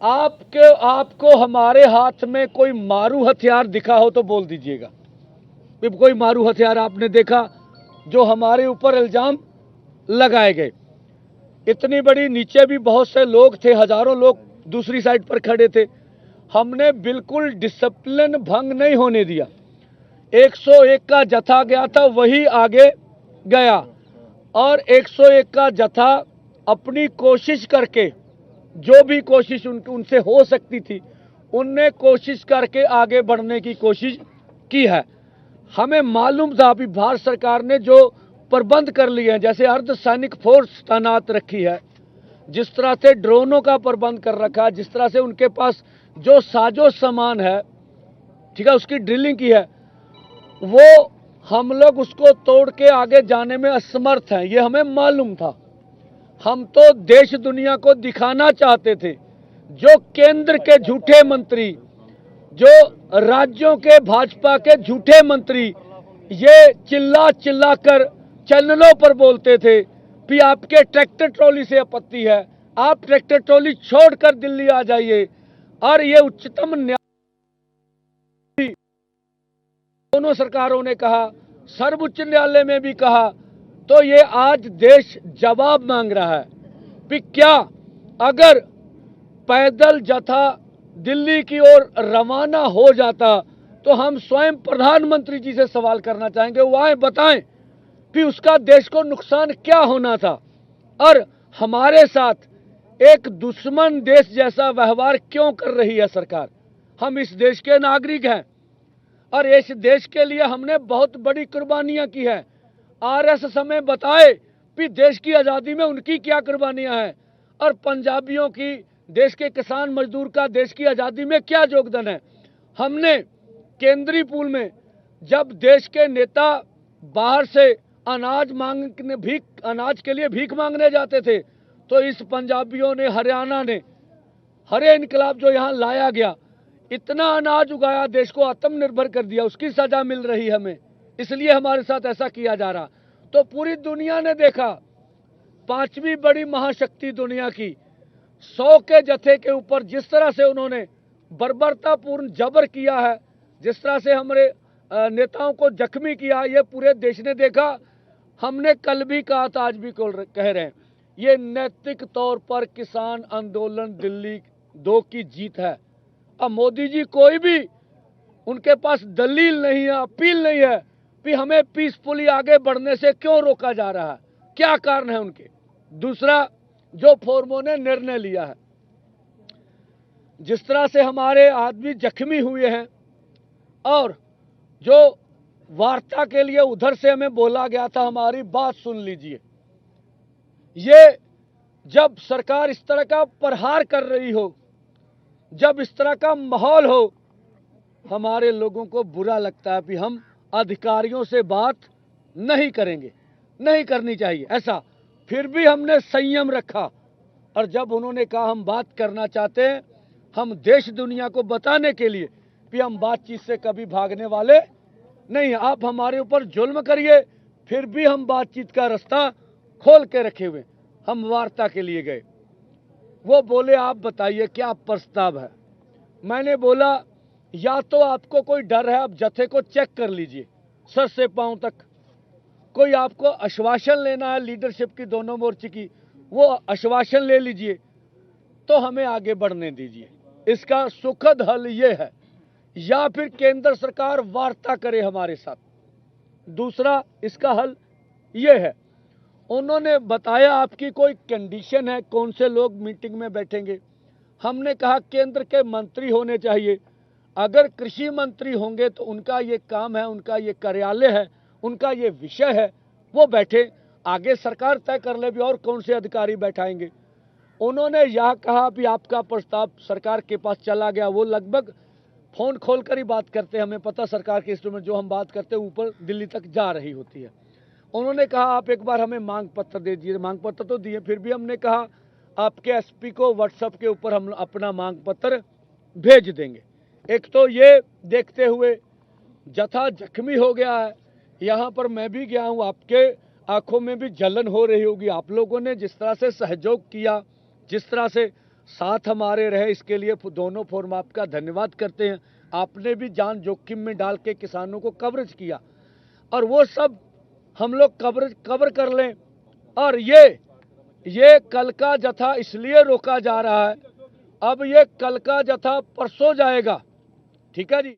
आपको हमारे हाथ में कोई मारू हथियार दिखा हो तो बोल दीजिएगा। कोई मारू हथियार आपने देखा जो हमारे ऊपर इल्जाम लगाए गए। इतनी बड़ी, नीचे भी बहुत से लोग थे, हजारों लोग दूसरी साइड पर खड़े थे। हमने बिल्कुल डिसिप्लिन भंग नहीं होने दिया। 101 का जत्था गया था, वही आगे गया, और 101 का जत्था अपनी कोशिश करके, जो भी कोशिश उनसे हो सकती थी, उनने कोशिश करके आगे बढ़ने की कोशिश की है। हमें मालूम था अभी भारत सरकार ने जो प्रबंध कर लिए हैं, जैसे अर्धसैनिक फोर्स तैनात रखी है, जिस तरह से ड्रोनों का प्रबंध कर रखा है, जिस तरह से उनके पास जो साजो सामान है, ठीक है, उसकी ड्रिलिंग की है, वो हम लोग उसको तोड़ के आगे जाने में असमर्थ हैं, ये हमें मालूम था। हम तो देश दुनिया को दिखाना चाहते थे। जो केंद्र के झूठे मंत्री, जो राज्यों के भाजपा के झूठे मंत्री ये चिल्ला चिल्ला कर चैनलों पर बोलते थे कि आपके ट्रैक्टर ट्रॉली से आपत्ति है, आप ट्रैक्टर ट्रॉली छोड़कर दिल्ली आ जाइए, और ये उच्चतम न्यायालय, दोनों सरकारों ने कहा, सर्वोच्च न्यायालय में भी कहा, तो ये आज देश जवाब मांग रहा है कि क्या अगर पैदल जत्था दिल्ली की ओर रवाना हो जाता तो हम स्वयं प्रधानमंत्री जी से सवाल करना चाहेंगे, वो आए बताएं कि उसका देश को नुकसान क्या होना था, और हमारे साथ एक दुश्मन देश जैसा व्यवहार क्यों कर रही है सरकार। हम इस देश के नागरिक हैं और इस देश के लिए हमने बहुत बड़ी कुर्बानियां की है। आरएस हमें बताए कि देश की आज़ादी में उनकी क्या कुर्बानियां हैं, और पंजाबियों की, देश के किसान मजदूर का देश की आज़ादी में क्या योगदान है। हमने केंद्रीय पूल में जब देश के नेता बाहर से अनाज के लिए भीख मांगने जाते थे, तो इस पंजाबियों ने, हरियाणा ने, हरे इनकलाब जो यहाँ लाया गया, इतना अनाज उगाया, देश को आत्मनिर्भर कर दिया, उसकी सजा मिल रही हमें, इसलिए हमारे साथ ऐसा किया जा रहा। तो पूरी दुनिया ने देखा, पांचवी बड़ी महाशक्ति दुनिया की 100 के जत्थे के ऊपर जिस तरह से उन्होंने बर्बरतापूर्ण जबर किया है, जिस तरह से हमारे नेताओं को जख्मी किया, ये पूरे देश ने देखा। हमने कल भी कहा था, आज भी कह रहे हैं, ये नैतिक तौर पर किसान आंदोलन दिल्ली 2 की जीत है। अब मोदी जी, कोई भी उनके पास दलील नहीं है, अपील नहीं है कि हमें पीसफुली आगे बढ़ने से क्यों रोका जा रहा है, क्या कारण है उनके। दूसरा, जो फोरमों ने निर्णय लिया है, जिस तरह से हमारे आदमी जख्मी हुए हैं, और जो वार्ता के लिए उधर से हमें बोला गया था, हमारी बात सुन लीजिए। ये जब सरकार इस तरह का प्रहार कर रही हो, जब इस तरह का माहौल हो, हमारे लोगों को बुरा लगता है कि हम अधिकारियों से बात नहीं करेंगे, नहीं करनी चाहिए ऐसा। फिर भी हमने संयम रखा, और जब उन्होंने कहा हम बात करना चाहते हैं, हम देश दुनिया को बताने के लिए कि हम बातचीत से कभी भागने वाले नहीं, आप हमारे ऊपर जुल्म करिए, फिर भी हम बातचीत का रास्ता खोल के रखे हुए, हम वार्ता के लिए गए। वो बोले, आप बताइए क्या प्रस्ताव है। मैंने बोला, या तो आपको कोई डर है, आप जत्थे को चेक कर लीजिए सर से पांव तक, कोई आपको आश्वासन लेना है लीडरशिप की, दोनों मोर्चे की, वो आश्वासन ले लीजिए, तो हमें आगे बढ़ने दीजिए। इसका सुखद हल ये है, या फिर केंद्र सरकार वार्ता करे हमारे साथ। दूसरा इसका हल ये है, उन्होंने बताया आपकी कोई कंडीशन है, कौन से लोग मीटिंग में बैठेंगे। हमने कहा केंद्र के मंत्री होने चाहिए, अगर कृषि मंत्री होंगे तो उनका ये काम है, उनका ये कार्यालय है, उनका ये विषय है, वो बैठे, आगे सरकार तय कर ले भी और कौन से अधिकारी बैठाएंगे। उन्होंने यह कहा कि आपका प्रस्ताव सरकार के पास चला गया, वो लगभग फोन खोलकर ही बात करते हैं, हमें पता सरकार के इंस्ट्रूमेंट जो हम बात करते हैं ऊपर दिल्ली तक जा रही होती है। उन्होंने कहा आप एक बार हमें मांग पत्र दे दीजिए, मांग पत्र तो दिए, फिर भी हमने कहा आपके एसपी को व्हाट्सएप के ऊपर हम अपना मांग पत्र भेज देंगे। एक तो ये देखते हुए जत्था जख्मी हो गया है, यहाँ पर मैं भी गया हूँ, आपके आंखों में भी जलन हो रही होगी। आप लोगों ने जिस तरह से सहयोग किया, जिस तरह से साथ हमारे रहे, इसके लिए दोनों फोरम आपका धन्यवाद करते हैं। आपने भी जान जोखिम में डाल के किसानों को कवरेज किया, और वो सब हम लोग कवर कर लें। और ये कल का जत्था इसलिए रोका जा रहा है, अब ये कल का जत्था परसों जाएगा। ठीक है जी।